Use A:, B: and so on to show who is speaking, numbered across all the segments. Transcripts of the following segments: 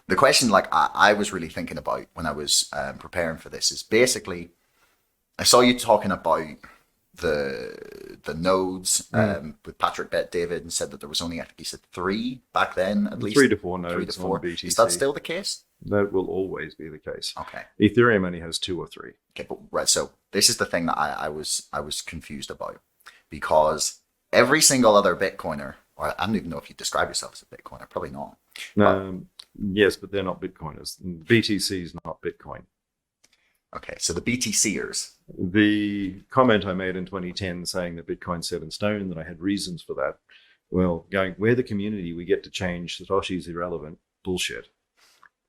A: the question like I was really thinking about when I was preparing for this is basically I saw you talking about the nodes with Patrick Bet David and said that there was only I think he said three back then at least
B: 3 to 4
A: three to
B: nodes
A: four.
B: on BTC.
A: Is that still the case?
B: That will always be the case.
A: Okay.
B: Ethereum only has 2 or 3.
A: Okay, but right. So this is the thing that I was confused about because every single other Bitcoiner, or I don't even know if you describe yourself as a Bitcoiner, probably not.
B: Yes, but they're not Bitcoiners. BTC is not Bitcoin.
A: Okay, so the BTCers.
B: The comment I made in 2010 saying that Bitcoin's set in stone, that I had reasons for that. Well, we're the community, we get to change. Satoshi's irrelevant. Bullshit.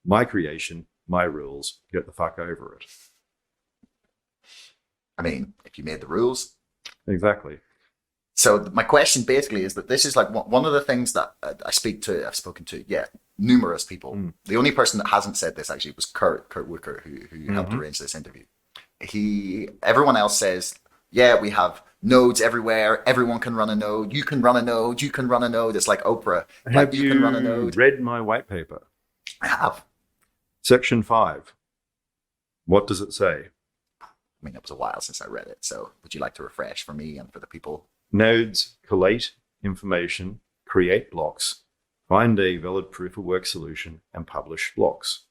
B: My creation, my rules. Get the fuck over it.
A: I mean, if you made the rules.
B: Exactly.
A: So my question basically is that this is like one of the things that I've spoken to, numerous people. The only person that hasn't said this actually was Kurt Wicker, who helped arrange this interview. Everyone else says, yeah, we have nodes everywhere. Everyone can run a node. You can run a node. You can run a node. It's like Oprah.
B: Have
A: you can run a node.
B: Read my white paper?
A: I have.
B: Section 5. What does it say?
A: I mean, it was a while since I read it. So would you like to refresh for me and for the people?
B: Nodes collate information, create blocks, find a valid proof of work solution, and publish blocks.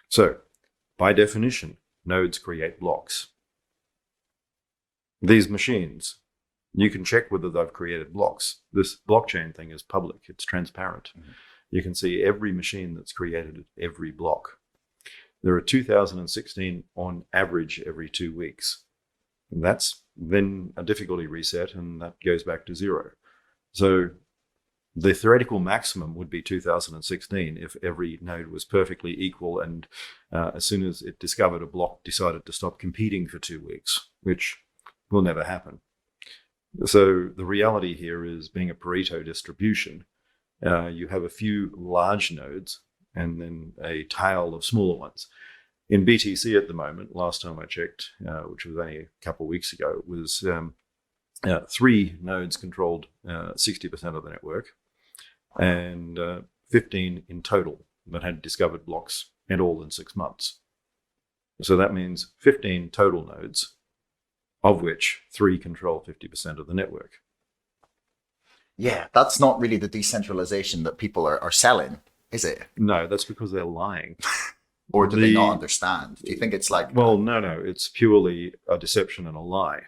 B: So, by definition, nodes create blocks. These machines, you can check whether they've created blocks. This blockchain thing is public, it's transparent. You can see every machine that's created every block. There are 2,016 on average every 2 weeks. And that's then a difficulty reset, and that goes back to 0. So the theoretical maximum would be 2016 if every node was perfectly equal and as soon as it discovered a block, decided to stop competing for 2 weeks, which will never happen. So the reality here is, being a Pareto distribution, you have a few large nodes and then a tail of smaller ones. In BTC at the moment, last time I checked, which was only a couple of weeks ago, it was 3 nodes controlled 60% of the network, and 15 in total that had discovered blocks, and all in 6 months. So that means 15 total nodes, of which 3 control 50% of the network.
A: Yeah, that's not really the decentralization that people are selling, is it?
B: No, that's because they're lying.
A: Or do they not understand? Do you think it's like...
B: Well, no, it's purely a deception and a lie.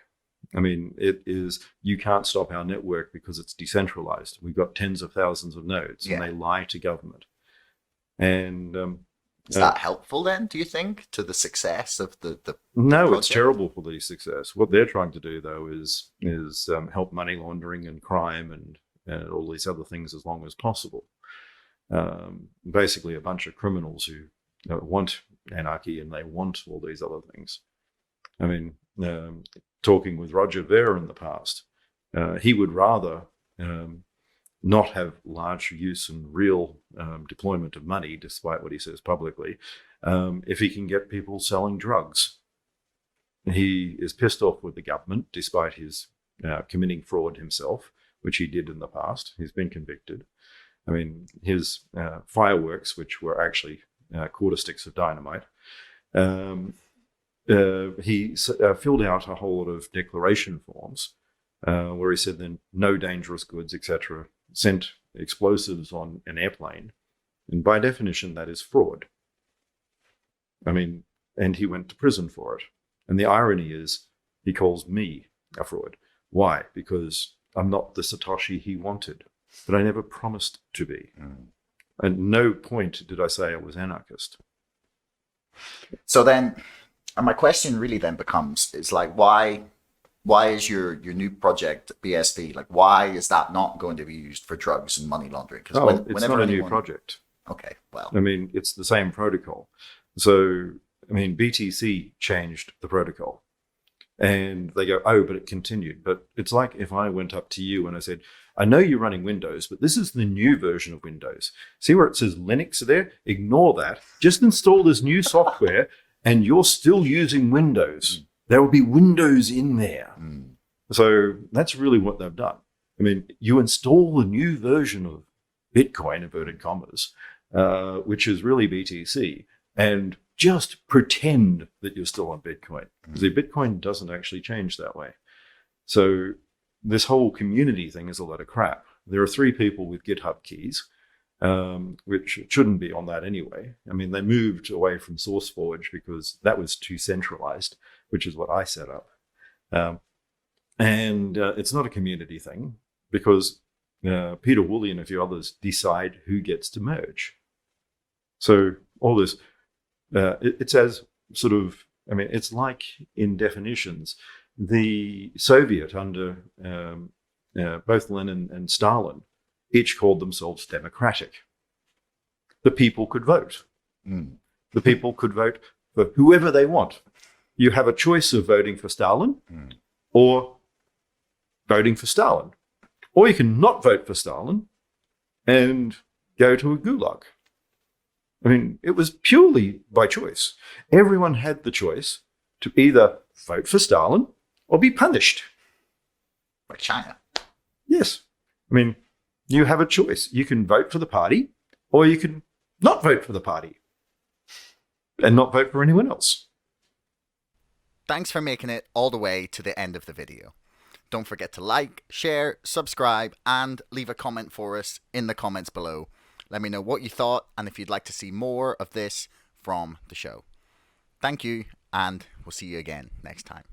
B: I mean, it is, you can't stop our network because it's decentralized. We've got tens of thousands of nodes, and they lie to government. And
A: is that helpful then, do you think, to the success of the
B: No,
A: project?
B: It's terrible for the success. What they're trying to do, though, is help money laundering and crime and all these other things as long as possible. Basically, a bunch of criminals who want anarchy, and they want all these other things. I mean, talking with Roger Ver in the past, he would rather not have large use and real deployment of money, despite what he says publicly, if he can get people selling drugs. He is pissed off with the government, despite his committing fraud himself, which he did in the past. He's been convicted. I mean, his fireworks, which were actually quarter sticks of dynamite, he filled out a whole lot of declaration forms where he said then no dangerous goods, etc., sent explosives on an airplane. And by definition, that is fraud. I mean, and he went to prison for it. And the irony is, he calls me a fraud. Why? Because I'm not the Satoshi he wanted, but I never promised to be. At no point did I say I was anarchist.
A: So then, and my question really then becomes, is like, why is your new project BSV, like, why is that not going to be used for drugs and money laundering?
B: Because it's not a new project.
A: Okay, well.
B: I mean, it's the same protocol. So, I mean, BTC changed the protocol. And they go, oh, but it continued. But it's like if I went up to you and I said, I know you're running Windows, but this is the new version of Windows. See where it says Linux there? Ignore that. Just install this new software and you're still using Windows. There will be Windows in there. So that's really what they've done. I mean, you install the new version of Bitcoin, inverted commas, which is really BTC, and just pretend that you're still on Bitcoin. Because Bitcoin doesn't actually change that way. So this whole community thing is a lot of crap. There are 3 people with GitHub keys, which shouldn't be on that anyway. I mean, they moved away from SourceForge because that was too centralized, which is what I set up. And it's not a community thing because Peter Woolley and a few others decide who gets to merge. So all this, it's as sort of, I mean, it's like in definitions, the Soviet under both Lenin and Stalin each called themselves democratic. The people could vote. The people could vote for whoever they want. You have a choice of voting for Stalin or voting for Stalin. Or you can not vote for Stalin and go to a gulag. I mean, it was purely by choice. Everyone had the choice to either vote for Stalin or be punished.
A: Like China.
B: Yes. I mean, you have a choice. You can vote for the party or you can not vote for the party and not vote for anyone else.
A: Thanks for making it all the way to the end of the video. Don't forget to like, share, subscribe, and leave a comment for us in the comments below. Let me know what you thought and if you'd like to see more of this from the show. Thank you, and we'll see you again next time.